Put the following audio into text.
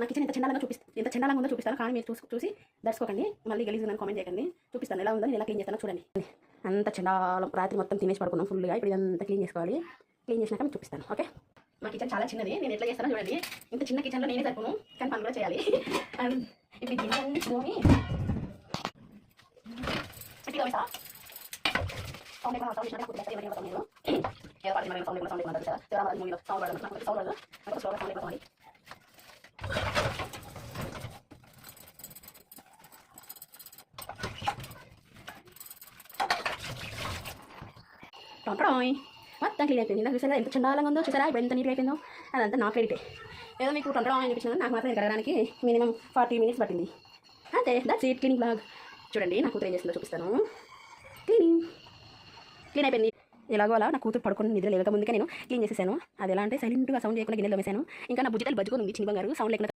నా కిచెన్ ఎంత చండాలంగా ఉందో చూపిస్తాను, కానీ మీరు చూసి దర్శకోకండి, మళ్ళీ గలీజ్ నన్ను కామెంట్ చేయకండి. చూపిస్తాను ఎలా ఉందో, నేను ఎలా క్లీన్ చేస్తానో చూడండి. అంత చండాలం, రాత్రి మొత్తం తినేసి పడుకున్నాం ఫుల్గా. ఇప్పుడు ఇదంతా క్లీన్ చేసుకోవాలి. క్లీన్ చేసినాక మీకు చూపిస్తాను. ఓకే, మా కిచెన్ చాలా చిన్నది, నేను ఎట్లా చేస్తానో చూడండి. ఇంత చిన్న కిచెన్లో నేనే సరిపోను, కానీ పని కూడా చేయాలి. ఇప్పుడు గిన్నె తోమి గట్టిగా వేసా సౌండ్ ఎక్కువ సౌండ్ చేసినట్టు కుదిరేస్తే ఎవరైనా పోతాం నేను ఏదో పాటి మరి సౌండ్ ఎక్కువ ఉంటుంది కదా, ఎవరైనా మూవీలో సౌండ్ పడదు, నాకు సౌండ్ పడదు, నాకు స్లోగా సౌండ్ ఎక్కువ. టొంపడాయ్ మొత్తం క్లీన్ అయిపోయింది. నాకు చూసారా ఎంత చండాలంగా ఉందో, చూసారా ఇప్పుడు ఎంత నీట్గా అయిపోయిందో. అదంతా నా క్రెడిటే. ఏదో మీకు టొంపడాయ్ అనిపించింది, నాకు మాత్రం కడగడానికి మినిమం 40 minutes పట్టింది అంతే. That's it, cleaning blog. చూడండి నా కూతురు ఏం చేస్తుందో చూపిస్తాను. క్లీన్ అయిపోయింది. ఎలాగో అలా నా కూతురు పడుకుని నిద్ర లేక ముందుకే నేను క్లీన్ చేసేసాను. అది ఎలా అంటే సైలెంట్గా సౌండ్ లేకుండా గిన్నెలో వేసాను. ఇంకా నా బుజ్జితలు బజ్జుకొని ఉంది చిన్న బంగారు, సౌండ్ లేకుండా